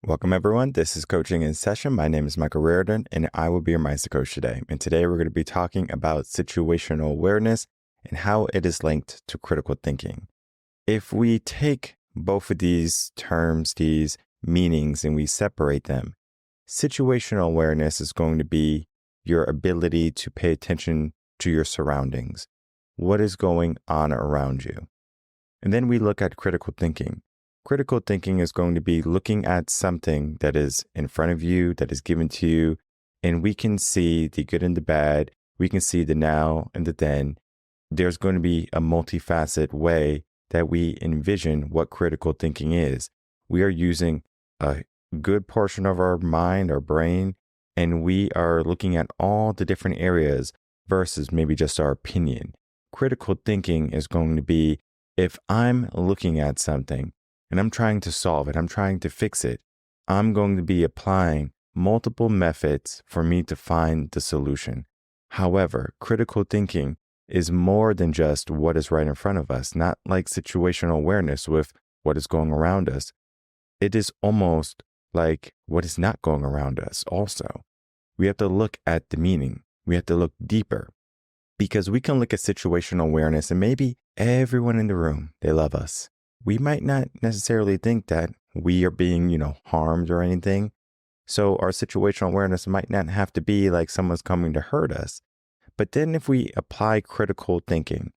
Welcome, everyone. This is Coaching in Session. My name is Michael Rearden, and I will be your mindset coach today. And today we're going to be talking about situational awareness and how it is linked to critical thinking. If we take both of these terms, these meanings, and we separate them, situational awareness is going to be your ability to pay attention to your surroundings, what is going on around you. And then we look at critical thinking. Critical thinking is going to be looking at something that is in front of you, that is given to you, and we can see the good and the bad. We can see the now and the then. There's going to be a multifaceted way that we envision what critical thinking is. We are using a good portion of our mind, our brain, and we are looking at all the different areas versus maybe just our opinion. Critical thinking is going to be if I'm looking at something and I'm trying to solve it, I'm trying to fix it, I'm going to be applying multiple methods for me to find the solution. However, critical thinking is more than just what is right in front of us, not like situational awareness with what is going around us. It is almost like what is not going around us also. We have to look at the meaning. We have to look deeper because we can look at situational awareness and maybe everyone in the room, they love us. We might not necessarily think that we are being, harmed or anything. So our situational awareness might not have to be like someone's coming to hurt us. But then if we apply critical thinking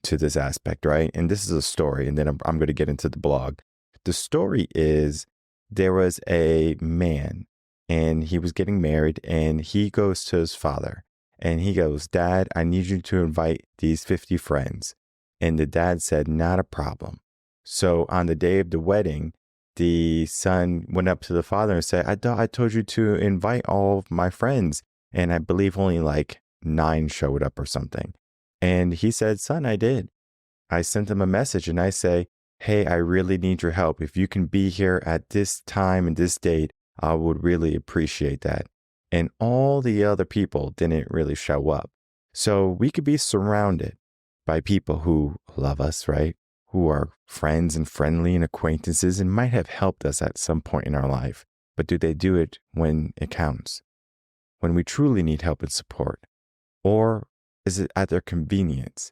to this aspect, right? And this is a story, and then I'm going to get into the blog. The story is there was a man and he was getting married and he goes to his father and he goes, "Dad, I need you to invite these 50 friends." And the dad said, "Not a problem." So on the day of the wedding, the son went up to the father and said, I told you to invite all of my friends. And I believe only like 9 showed up or something. And he said, "Son, I did. I sent them a message and I say, hey, I really need your help. If you can be here at this time and this date, I would really appreciate that." And all the other people didn't really show up. So we could be surrounded by people who love us, right? Who are friends and friendly and acquaintances and might have helped us at some point in our life. But do they do it when it counts? When we truly need help and support? Or is it at their convenience?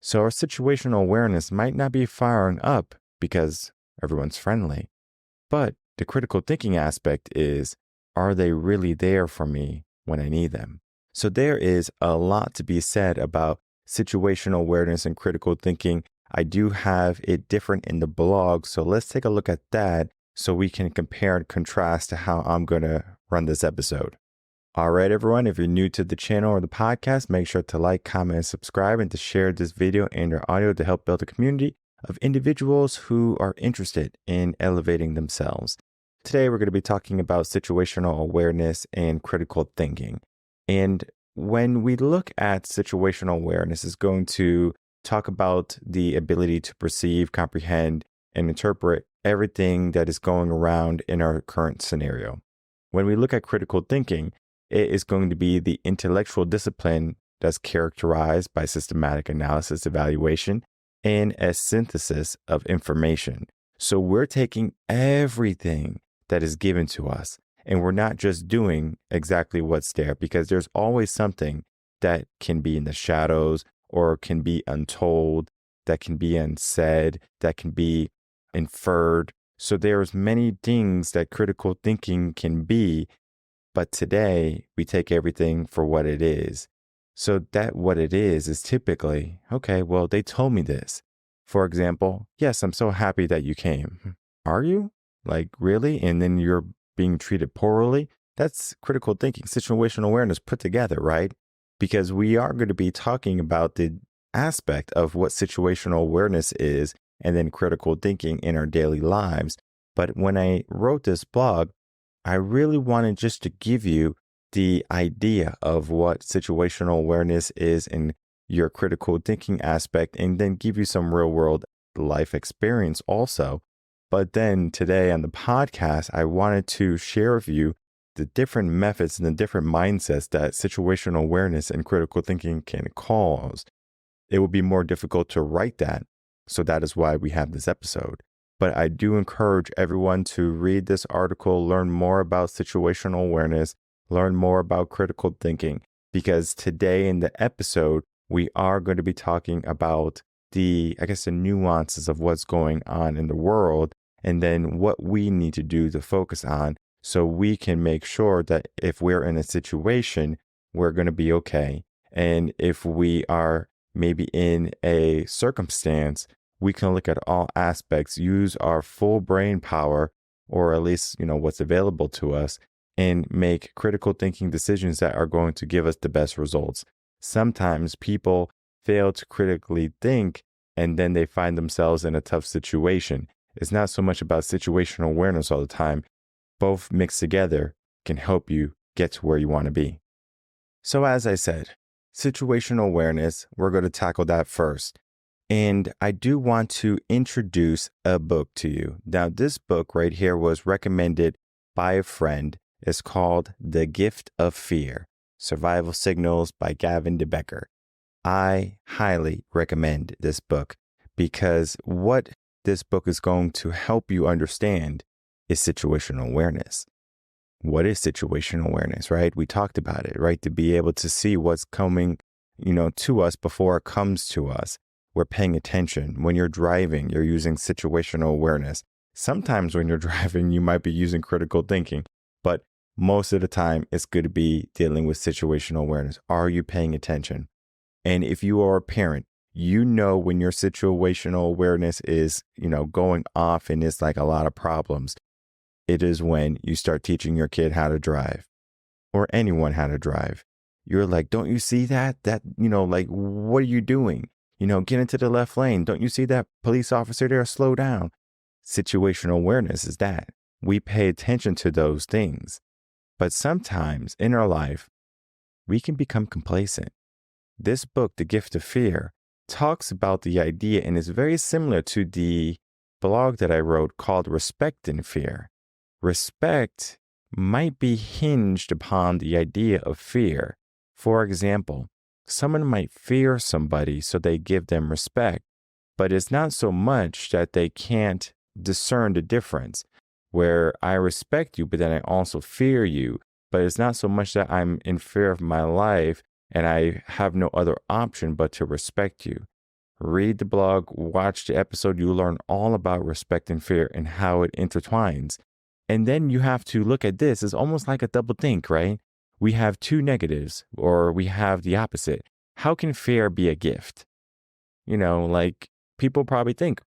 So our situational awareness might not be firing up because everyone's friendly. But the critical thinking aspect is, are they really there for me when I need them? So there is a lot to be said about situational awareness and critical thinking. I do have it different in the blog, so let's take a look at that so we can compare and contrast to how I'm going to run this episode. All right, everyone, if you're new to the channel or the podcast, make sure to like, comment, and subscribe, and to share this video and your audio to help build a community of individuals who are interested in elevating themselves. Today, we're going to be talking about situational awareness and critical thinking. And when we look at situational awareness, it's going to talk about the ability to perceive, comprehend, and interpret everything that is going around in our current scenario. When we look at critical thinking, it is going to be the intellectual discipline that's characterized by systematic analysis, evaluation, and a synthesis of information. So we're taking everything that is given to us, and we're not just doing exactly what's there, because there's always something that can be in the shadows or can be untold, that can be unsaid, that can be inferred. So there's many things that critical thinking can be, but today we take everything for what it is. So that what it is typically, okay, well, they told me this. For example, yes, I'm so happy that you came. Are you? Like, really? And then you're being treated poorly? That's critical thinking, situational awareness put together, right? Because we are going to be talking about the aspect of what situational awareness is and then critical thinking in our daily lives. But when I wrote this blog, I really wanted just to give you the idea of what situational awareness is in your critical thinking aspect, and then give you some real world life experience also. But then today on the podcast, I wanted to share with you the different methods and the different mindsets that situational awareness and critical thinking can cause. It would be more difficult to write that. So that is why we have this episode. But I do encourage everyone to read this article, learn more about situational awareness, learn more about critical thinking, because today in the episode, we are going to be talking about the nuances of what's going on in the world, and then what we need to do to focus on so we can make sure that if we're in a situation, we're going to be okay. And if we are maybe in a circumstance, we can look at all aspects, use our full brain power, or at least, what's available to us, and make critical thinking decisions that are going to give us the best results. Sometimes people fail to critically think, and then they find themselves in a tough situation. It's not so much about situational awareness all the time. Both mixed together can help you get to where you want to be. So as I said, situational awareness, we're going to tackle that first. And I do want to introduce a book to you. Now, this book right here was recommended by a friend. It's called The Gift of Fear, Survival Signals by Gavin DeBecker. I highly recommend this book because what this book is going to help you understand is situational awareness. What is situational awareness, right? We talked about it, right? To be able to see what's coming, to us before it comes to us. We're paying attention. When you're driving, you're using situational awareness. Sometimes when you're driving, you might be using critical thinking, but most of the time it's good to be dealing with situational awareness. Are you paying attention? And if you are a parent, when your situational awareness is, going off and it's like a lot of problems, it is when you start teaching your kid how to drive or anyone how to drive. You're like, don't you see that? What are you doing? Get into the left lane. Don't you see that police officer there? Slow down. Situational awareness is that. We pay attention to those things. But sometimes in our life, we can become complacent. This book, The Gift of Fear, talks about the idea, and is very similar to the blog that I wrote called Respect and Fear. Respect might be hinged upon the idea of fear. For example, someone might fear somebody, so they give them respect, but it's not so much that they can't discern the difference, where I respect you, but then I also fear you. But it's not so much that I'm in fear of my life and I have no other option but to respect you. Read the blog, watch the episode, you learn all about respect and fear and how it intertwines. And then you have to look at this as almost like a double think, right? We have two negatives, or we have the opposite. How can fear be a gift? People probably think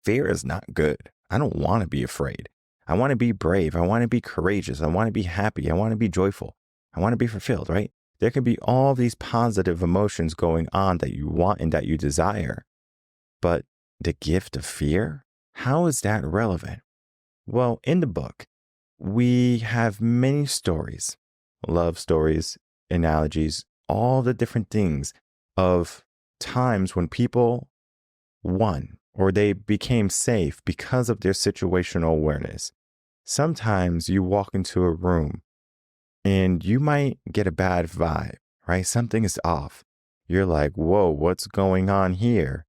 fear is not good. I don't want to be afraid. I want to be brave. I want to be courageous. I want to be happy. I want to be joyful. I want to be fulfilled, right? There can be all these positive emotions going on that you want and that you desire. But the gift of fear, how is that relevant? Well, in the book, we have many stories, love stories, analogies, all the different things of times when people won or they became safe because of their situational awareness. Sometimes you walk into a room and you might get a bad vibe, right? Something is off. You're like, whoa, what's going on here?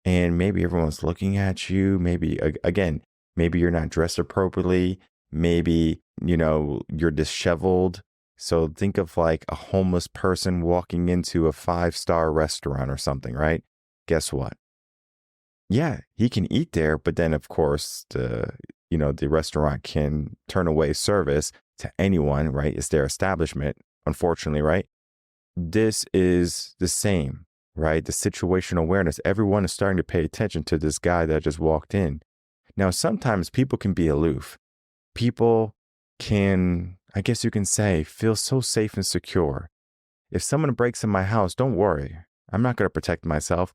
And maybe everyone's looking at you. Maybe, again, maybe you're not dressed appropriately. Maybe, you're disheveled. So think of like a homeless person walking into a 5-star restaurant or something, right? Guess what? Yeah, he can eat there, but then of course the restaurant can turn away service to anyone, right? It's their establishment, unfortunately, right? This is the same, right? The situational awareness. Everyone is starting to pay attention to this guy that just walked in. Now, sometimes people can be aloof. People can, I guess you can say, feel so safe and secure. If someone breaks in my house, don't worry. I'm not going to protect myself.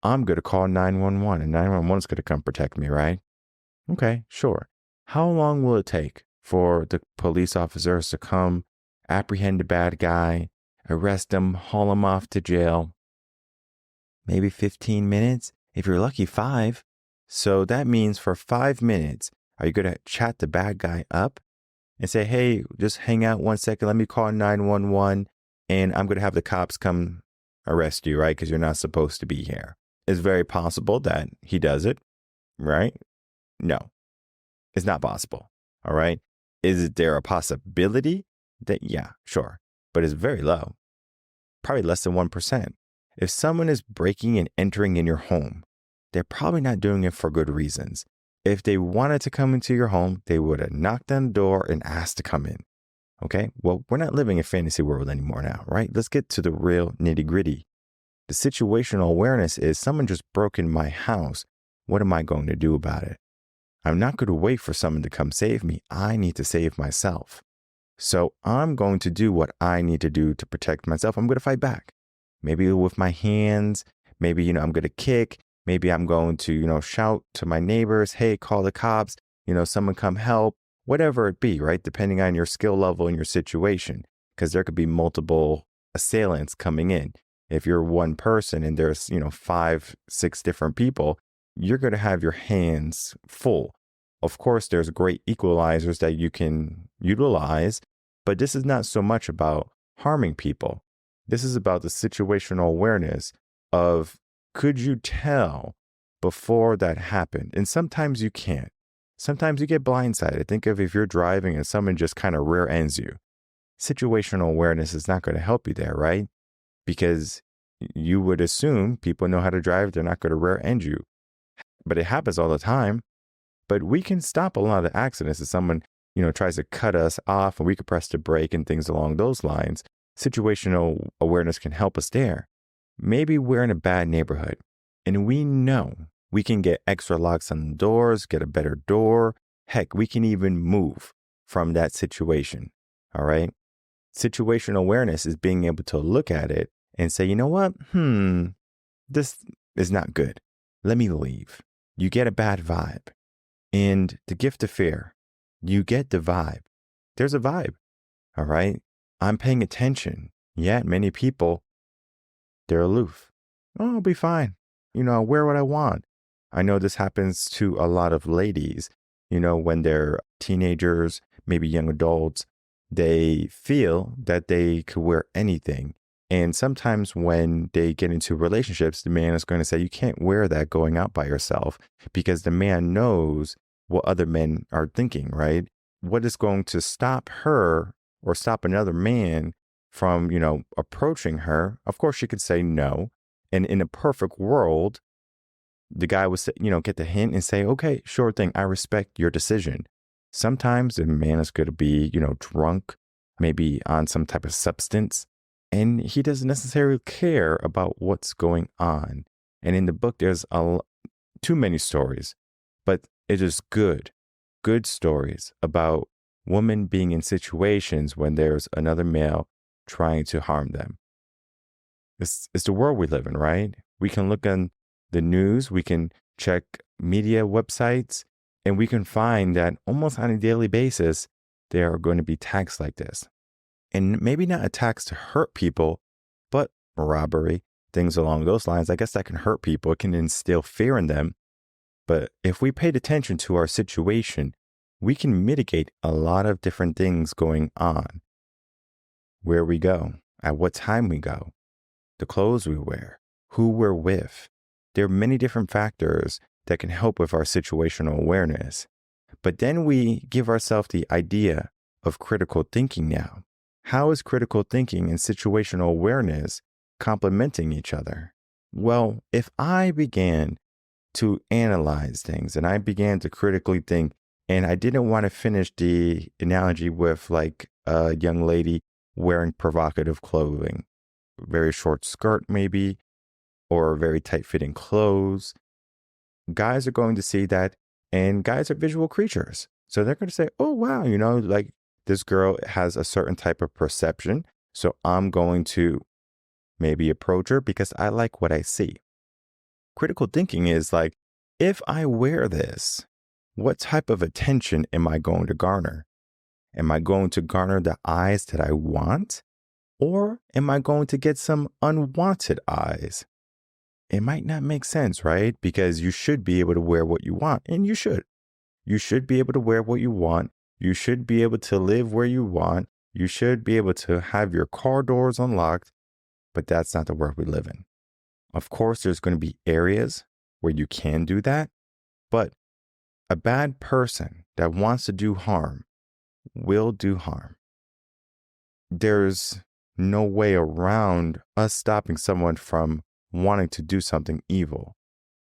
I'm going to call 911 and 911 is going to come protect me, right? Okay, sure. How long will it take for the police officers to come, apprehend the bad guy, arrest him, haul him off to jail? Maybe 15 minutes? If you're lucky, 5. So that means for 5 minutes, are you going to chat the bad guy up and say, hey, just hang out 1 second. Let me call 911 and I'm going to have the cops come arrest you, right? Because you're not supposed to be here. It's very possible that he does it, right? No, it's not possible. All right. Is there a possibility that, yeah, sure, but it's very low, probably less than 1%. If someone is breaking and entering in your home, they're probably not doing it for good reasons. If they wanted to come into your home, they would have knocked on the door and asked to come in. Okay. Well, we're not living in fantasy world anymore now, right? Let's get to the real nitty gritty. The situational awareness is someone just broke in my house. What am I going to do about it? I'm not going to wait for someone to come save me. I need to save myself. So I'm going to do what I need to do to protect myself. I'm going to fight back. Maybe with my hands. Maybe, I'm going to kick. Maybe I'm going to, shout to my neighbors, hey, call the cops, someone come help, whatever it be, right? Depending on your skill level and your situation, because there could be multiple assailants coming in. If you're one person and there's, 5, 6 different people, you're going to have your hands full. Of course, there's great equalizers that you can utilize, but this is not so much about harming people. This is about the situational awareness of, could you tell before that happened? And sometimes you can't. Sometimes you get blindsided. Think of if you're driving and someone just kind of rear ends you. Situational awareness is not going to help you there, right? Because you would assume people know how to drive. They're not going to rear end you. But it happens all the time. But we can stop a lot of accidents if someone, tries to cut us off, and we could press the brake and things along those lines. Situational awareness can help us there. Maybe we're in a bad neighborhood and we know we can get extra locks on the doors, get a better door. Heck, we can even move from that situation. All right. Situational awareness is being able to look at it and say, you know what? This is not good. Let me leave. You get a bad vibe. And the gift of fear, you get the vibe. There's a vibe. All right. I'm paying attention. Yet many people, they're aloof. Oh, I'll be fine. I'll wear what I want. I know this happens to a lot of ladies, when they're teenagers, maybe young adults, they feel that they could wear anything. And sometimes when they get into relationships, the man is going to say, you can't wear that going out by yourself, because the man knows what other men are thinking, right? What is going to stop her or stop another man from, approaching her? Of course, she could say no. And in a perfect world, the guy would say, get the hint and say, okay, sure thing. I respect your decision. Sometimes the man is going to be, drunk, maybe on some type of substance, and he doesn't necessarily care about what's going on. And in the book, there's too many stories, but it is good stories about women being in situations when there's another male trying to harm them. It's the world we live in, right? We can look on the news, we can check media websites, and we can find that almost on a daily basis, there are going to be attacks like this. And maybe not attacks to hurt people, but robbery, things along those lines. I guess that can hurt people. It can instill fear in them. But if we paid attention to our situation, we can mitigate a lot of different things going on. Where we go, at what time we go, the clothes we wear, who we're with. There are many different factors that can help with our situational awareness. But then we give ourselves the idea of critical thinking now. How is critical thinking and situational awareness complementing each other? Well, if I began to analyze things and I began to critically think, and I didn't want to finish the analogy with like a young lady wearing provocative clothing, very short skirt maybe, or very tight-fitting clothes. Guys are going to see that, and guys are visual creatures. So they're going to say, oh, wow, like this girl has a certain type of perception. So I'm going to maybe approach her because I like what I see. Critical thinking is like, if I wear this, what type of attention am I going to garner? Am I going to garner the eyes that I want? Or am I going to get some unwanted eyes? It might not make sense, right? Because you should be able to wear what you want, and you should. You should be able to wear what you want. You should be able to live where you want. You should be able to have your car doors unlocked, but that's not the world we live in. Of course, there's going to be areas where you can do that, but A bad person that wants to do harm will do harm. There's no way around us stopping someone from wanting to do something evil.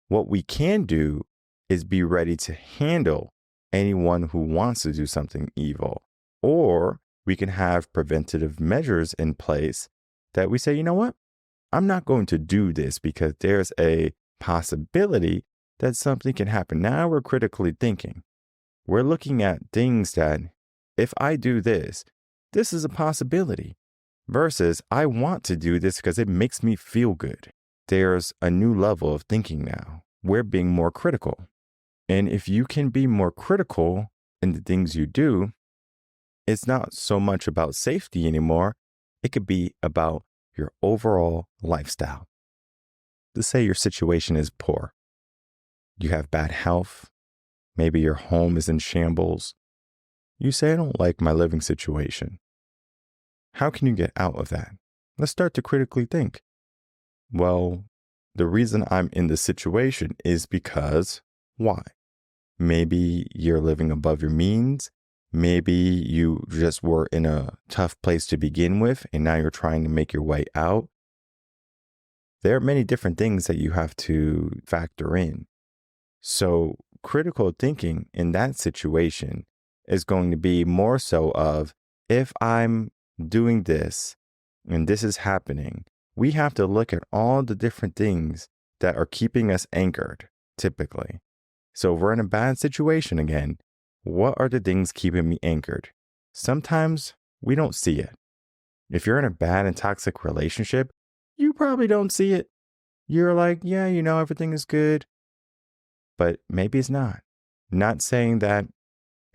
What we can do is be ready to handle anyone who wants to do something evil. Or we can have preventative measures in place that we say, you know what? I'm not going to do this because there's a possibility that something can happen. Now we're critically thinking. We're looking at things that if I do this, this is a possibility versus I want to do this because it makes me feel good. There's a new level of thinking now. We're being more critical. And if you can be more critical in the things you do, it's not so much about safety anymore. It could be about your overall lifestyle. Let's say your situation is poor. You have bad health. Maybe your home is in shambles. You say, I don't like my living situation. How can you get out of that? Let's start to critically think. Well, the reason I'm in this situation is because why? Maybe you're living above your means. Maybe you just were in a tough place to begin with, and now you're trying to make your way out. There are many different things that you have to factor in. So critical thinking in that situation is going to be more so of, if I'm doing this and this is happening, we have to look at all the different things that are keeping us anchored, typically. So if we're in a bad situation again, what are the things keeping me anchored? Sometimes we don't see it. If you're in a bad and toxic relationship, you probably don't see it. You're like, yeah, everything is good. But maybe it's not. Not saying that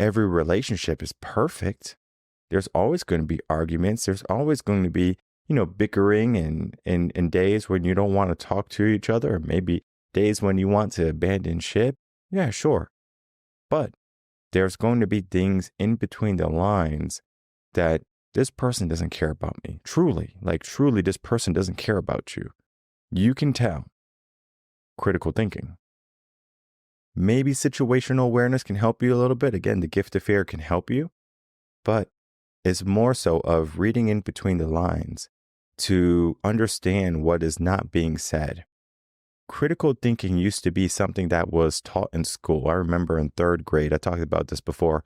every relationship is perfect. There's always going to be arguments. There's always going to be, bickering and days when you don't want to talk to each other, or maybe days when you want to abandon ship. Yeah, sure. But there's going to be things in between the lines that this person doesn't care about me. Truly, this person doesn't care about you. You can tell. Critical thinking. Maybe situational awareness can help you a little bit. Again, the gift of fear can help you, but it's more so of reading in between the lines to understand what is not being said. Critical thinking used to be something that was taught in school. I remember in third grade, I talked about this before,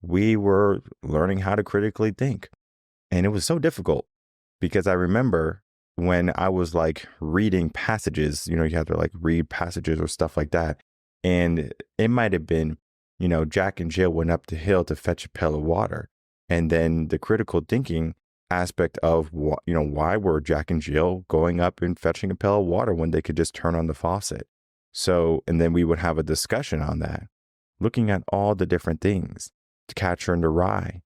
we were learning how to critically think. And it was so difficult because I remember when I was reading passages, you have to read passages or stuff like that. And it might have been, Jack and Jill went up the hill to fetch a pail of water. And then the critical thinking aspect of, why were Jack and Jill going up and fetching a pail of water when they could just turn on the faucet? So, and then we would have a discussion on that, looking at all the different things, to Catcher in the Rye.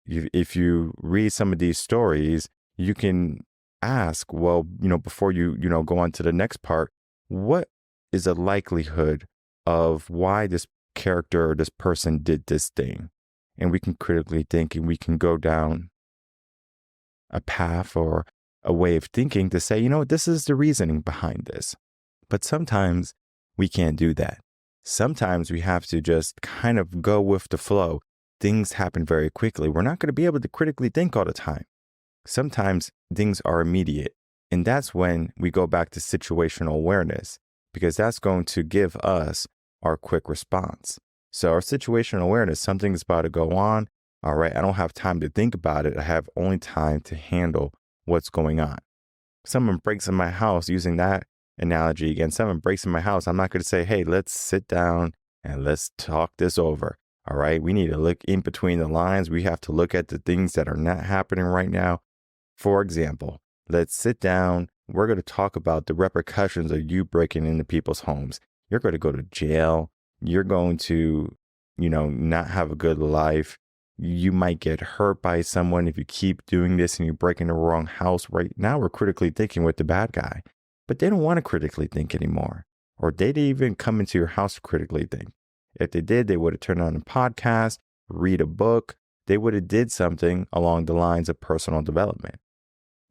If you read some of these stories, you can ask, well, before you, go on to the next part, what is a likelihood of why this character or this person did this thing? And we can critically think, and we can go down a path or a way of thinking to say, this is the reasoning behind this. But sometimes we can't do that. Sometimes we have to just kind of go with the flow. Things happen very quickly. We're not going to be able to critically think all the time. Sometimes things are immediate. And that's when we go back to situational awareness, because that's going to give us our quick response. So our situational awareness, something's about to go on. All right, I don't have time to think about it. I have only time to handle what's going on. Someone breaks in my house, using that analogy again, someone breaks in my house. I'm not going to say, hey, let's sit down and let's talk this over. All right, we need to look in between the lines. We have to look at the things that are not happening right now. For example, let's sit down. We're going to talk about the repercussions of you breaking into people's homes. You're going to go to jail. You're going to, not have a good life. You might get hurt by someone if you keep doing this and you break in the wrong house. Right now, we're critically thinking with the bad guy, but they don't want to critically think anymore. Or they didn't even come into your house to critically think. If they did, they would have turned on a podcast, read a book. They would have did something along the lines of personal development,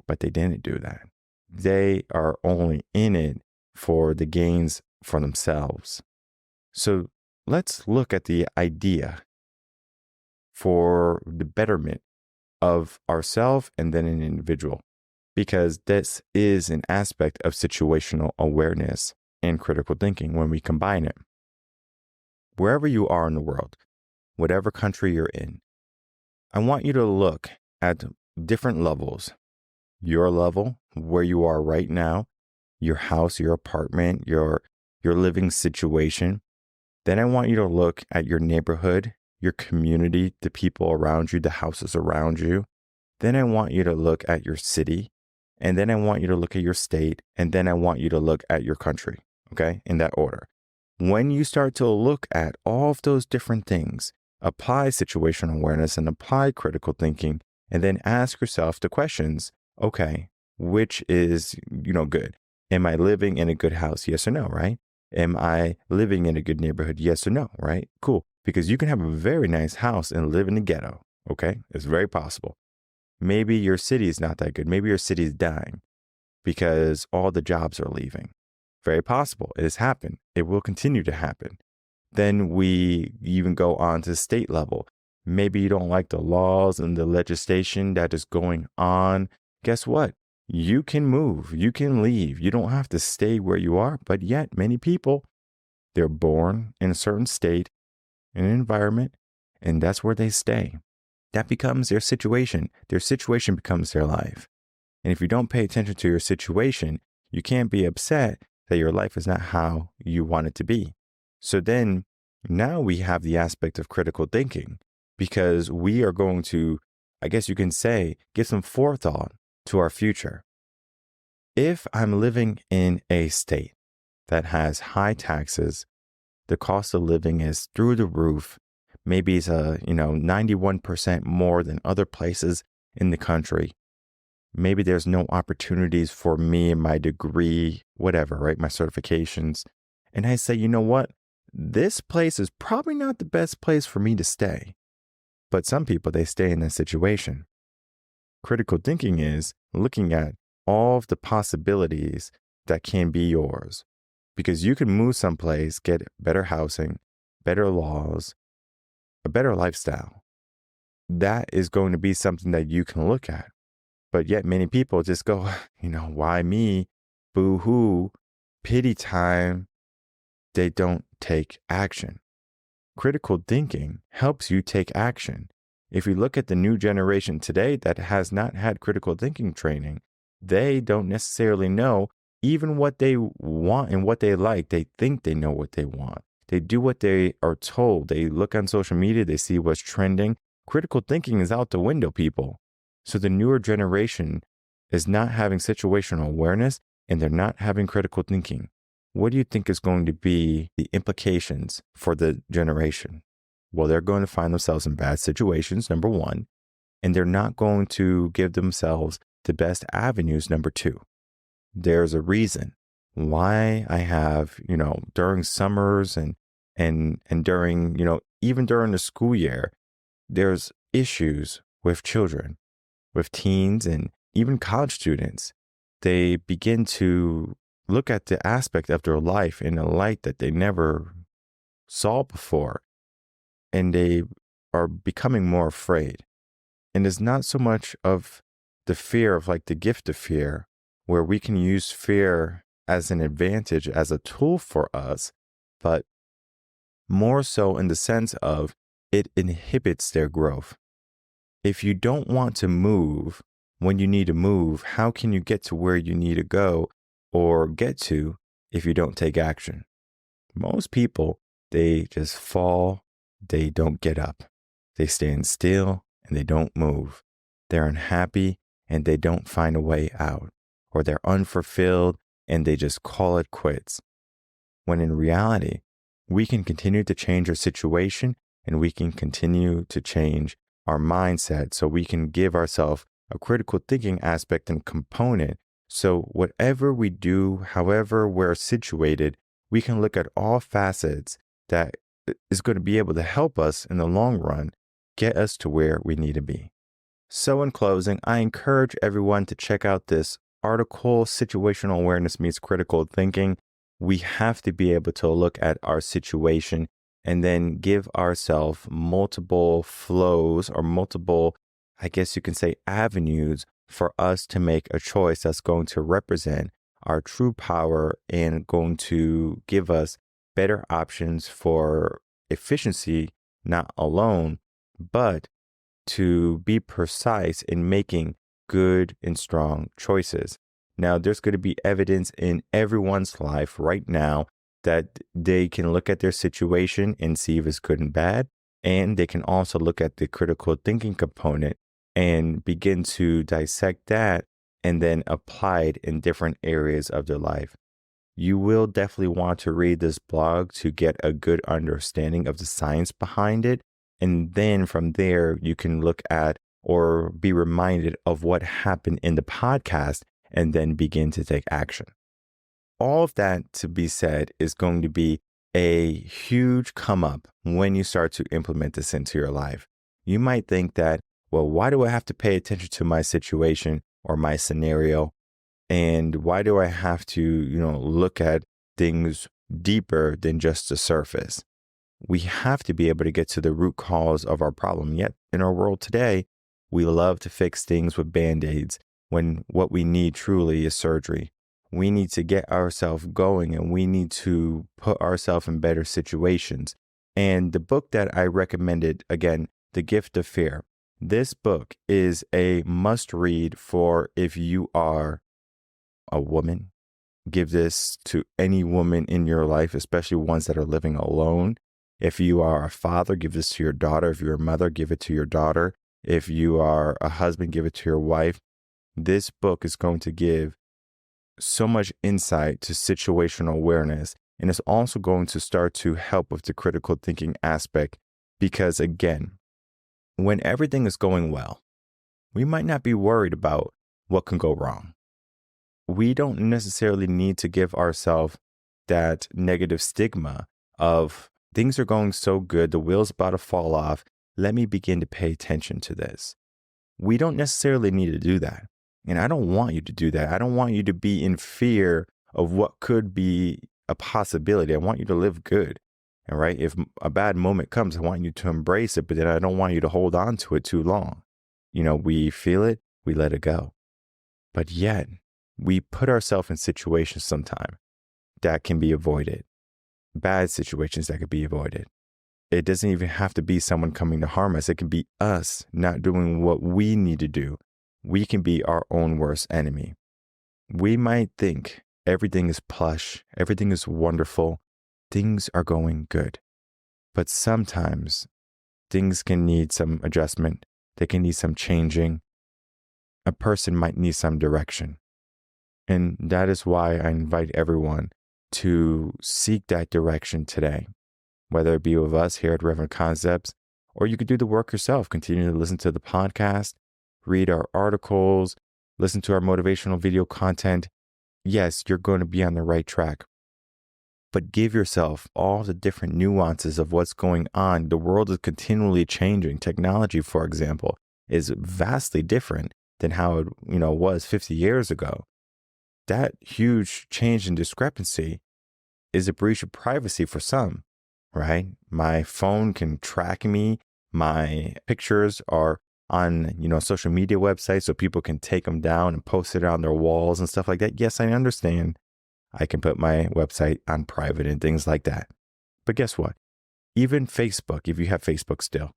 but they didn't do that. They are only in it for the gains for themselves. So let's look at the idea for the betterment of ourselves and then an individual, because this is an aspect of situational awareness and critical thinking when we combine it. Wherever you are in the world, whatever country you're in, I want you to look at different levels. Your level, where you are right now, your house, your apartment, your living situation. Then I want you to look at your neighborhood, your community, the people around you, the houses around you. Then I want you to look at your city. And then I want you to look at your state. And then I want you to look at your country. Okay? In that order. When you start to look at all of those different things, apply situational awareness and apply critical thinking, and then ask yourself the questions, okay, which is, good? Am I living in a good house? Yes or no, right? Am I living in a good neighborhood? Yes or no, right? Cool. Because you can have a very nice house and live in the ghetto, okay? It's very possible. Maybe your city is not that good. Maybe your city is dying because all the jobs are leaving. Very possible. It has happened. It will continue to happen. Then we even go on to state level. Maybe you don't like the laws and the legislation that is going on. Guess what? You can move. You can leave. You don't have to stay where you are. But yet, many people, they're born in a certain state, in an environment, and that's where they stay. That becomes their situation. Their situation becomes their life. And if you don't pay attention to your situation, you can't be upset that your life is not how you want it to be. So then now we have the aspect of critical thinking, because we are going to, I guess you can say, give some forethought to our future. If I'm living in a state that has high taxes, the cost of living is through the roof, maybe it's 91% more than other places in the country. Maybe there's no opportunities for me and my degree, whatever, right? My certifications. And I say, you know what? This place is probably not the best place for me to stay. But some people, they stay in that situation. Critical thinking is looking at all of the possibilities that can be yours. Because you can move someplace, get better housing, better laws, a better lifestyle. That is going to be something that you can look at. But yet many people just go, why me? Boo-hoo, pity time. They don't take action. Critical thinking helps you take action. If you look at the new generation today that has not had critical thinking training, they don't necessarily know even what they want and what they like. They think they know what they want. They do what they are told. They look on social media, they see what's trending. Critical thinking is out the window, people. So the newer generation is not having situational awareness and they're not having critical thinking. What do you think is going to be the implications for the generation? Well, they're going to find themselves in bad situations, number one, and they're not going to give themselves the best avenues, number two. There's a reason why I have, during summers and during, even during the school year, there's issues with children, with teens, and even college students. They begin to look at the aspect of their life in a light that they never saw before, and they are becoming more afraid. And it's not so much of the fear of like the gift of fear, where we can use fear as an advantage, as a tool for us, but more so in the sense of it inhibits their growth. If you don't want to move when you need to move, how can you get to where you need to go or get to if you don't take action? Most people, they just fall, they don't get up. They stand still and they don't move. They're unhappy and they don't find a way out. Or they're unfulfilled and they just call it quits. When in reality, we can continue to change our situation and we can continue to change our mindset so we can give ourselves a critical thinking aspect and component. So whatever we do, however we're situated, we can look at all facets that is going to be able to help us in the long run, get us to where we need to be. So in closing, I encourage everyone to check out this article, Situational Awareness Meets Critical Thinking. We have to be able to look at our situation and then give ourselves multiple flows or multiple, I guess you can say, avenues for us to make a choice that's going to represent our true power and going to give us better options for efficiency, not alone, but to be precise in making good and strong choices. Now, there's going to be evidence in everyone's life right now that they can look at their situation and see if it's good and bad. And they can also look at the critical thinking component and begin to dissect that and then apply it in different areas of their life. You will definitely want to read this blog to get a good understanding of the science behind it. And then from there, you can look at or be reminded of what happened in the podcast and then begin to take action. All of that to be said is going to be a huge come up when you start to implement this into your life. You might think that, well, why do I have to pay attention to my situation or my scenario? And why do I have to, look at things deeper than just the surface? We have to be able to get to the root cause of our problem. Yet in our world today, we love to fix things with Band-Aids when what we need truly is surgery. We need to get ourselves going and we need to put ourselves in better situations. And the book that I recommended, again, The Gift of Fear. This book is a must read for if you are a woman. Give this to any woman in your life, especially ones that are living alone. If you are a father, give this to your daughter. If you're a mother, give it to your daughter. If you are a husband, give it to your wife. This book is going to give so much insight to situational awareness. And it's also going to start to help with the critical thinking aspect. Because again, when everything is going well, we might not be worried about what can go wrong. We don't necessarily need to give ourselves that negative stigma of things are going so good, the wheel's about to fall off. Let me begin to pay attention to this. We don't necessarily need to do that. And I don't want you to do that. I don't want you to be in fear of what could be a possibility. I want you to live good. All right. If a bad moment comes, I want you to embrace it, but then I don't want you to hold on to it too long. We feel it, we let it go. But yet, we put ourselves in situations sometimes that can be avoided, bad situations that could be avoided. It doesn't even have to be someone coming to harm us. It can be us not doing what we need to do. We can be our own worst enemy. We might think everything is plush, everything is wonderful, things are going good. But sometimes things can need some adjustment. They can need some changing. A person might need some direction. And that is why I invite everyone to seek that direction today, whether it be with us here at Reverend Concepts, or you could do the work yourself. Continue to listen to the podcast, read our articles, listen to our motivational video content. Yes, you're going to be on the right track. But give yourself all the different nuances of what's going on. The world is continually changing. Technology, for example, is vastly different than how it was 50 years ago. That huge change in discrepancy is a breach of privacy for some, right? My phone can track me. My pictures are on, social media websites so people can take them down and post it on their walls and stuff like that. Yes, I understand. I can put my website on private and things like that. But guess what? Even Facebook, if you have Facebook still,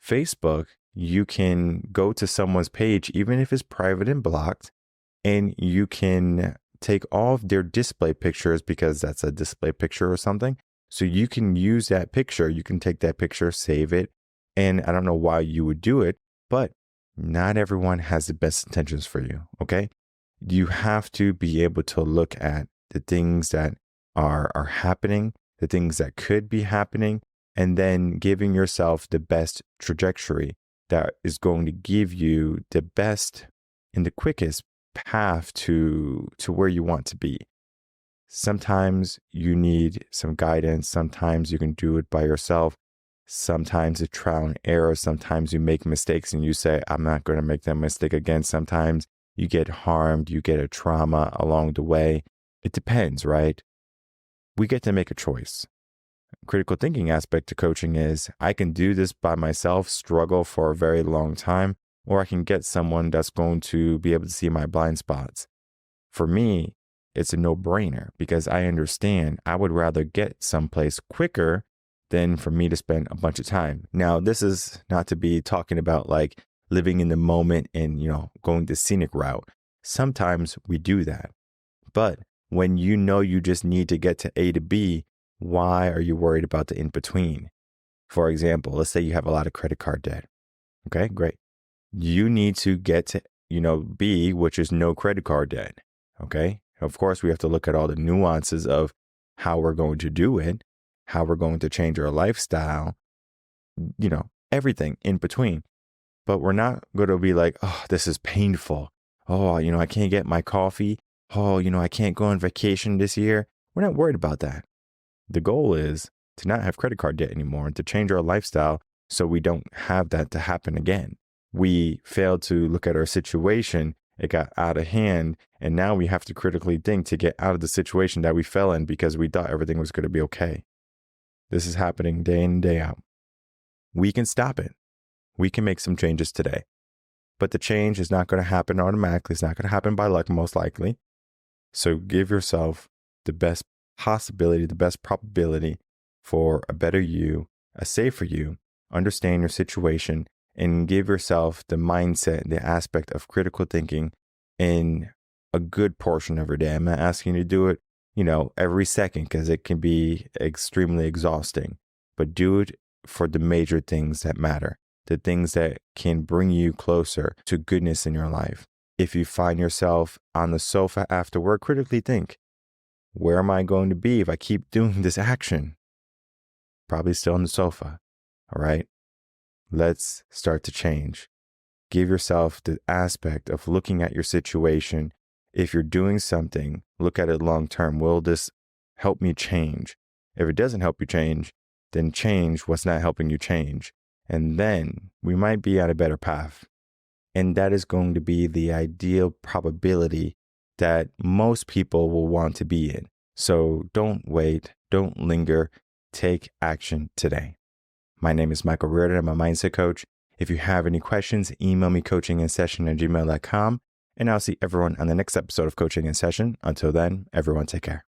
Facebook, you can go to someone's page, even if it's private and blocked, and you can take all of their display pictures because that's a display picture or something. So you can use that picture. You can take that picture, save it. And I don't know why you would do it, but not everyone has the best intentions for you. Okay. You have to be able to look at the things that are happening, the things that could be happening, and then giving yourself the best trajectory that is going to give you the best and the quickest path to where you want to be. Sometimes you need some guidance. Sometimes you can do it by yourself. Sometimes it's trial and error. Sometimes you make mistakes and you say, I'm not going to make that mistake again. Sometimes you get harmed. You get a trauma along the way. It depends, right? We get to make a choice. critical thinking aspect to coaching is I can do this by myself, struggle for a very long time, or I can get someone that's going to be able to see my blind spots. For me, it's a no-brainer because I understand I would rather get someplace quicker than for me to spend a bunch of time. Now, this is not to be talking about like living in the moment and, going the scenic route. Sometimes we do that. But when you know you just need to get to A to B, why are you worried about the in-between? For example, let's say you have a lot of credit card debt. Okay, great. You need to get to, B, which is no credit card debt. Okay. Of course, we have to look at all the nuances of how we're going to do it, how we're going to change our lifestyle, everything in between. But we're not going to be like, oh, this is painful. Oh, I can't get my coffee. Oh, I can't go on vacation this year. We're not worried about that. The goal is to not have credit card debt anymore and to change our lifestyle so we don't have that to happen again. We failed to look at our situation. It got out of hand. And now we have to critically think to get out of the situation that we fell in because we thought everything was going to be okay. This is happening day in and day out. We can stop it. We can make some changes today. But the change is not going to happen automatically. It's not going to happen by luck, most likely. So give yourself the best possibility, the best probability for a better you, a safer you. Understand your situation and give yourself the mindset, the aspect of critical thinking in a good portion of your day. I'm not asking you to do it, every second because it can be extremely exhausting, but do it for the major things that matter, the things that can bring you closer to goodness in your life. If you find yourself on the sofa after work, critically think, where am I going to be if I keep doing this action? Probably still on the sofa. All right. Let's start to change. Give yourself the aspect of looking at your situation. If you're doing something, look at it long term. Will this help me change? If it doesn't help you change, then change what's not helping you change. And then we might be on a better path. And that is going to be the ideal probability that most people will want to be in. So don't wait, don't linger, take action today. My name is Michael Rearden. I'm a mindset coach. If you have any questions, email me coachinginsession@gmail.com, and I'll see everyone on the next episode of Coaching in Session. Until then, everyone take care.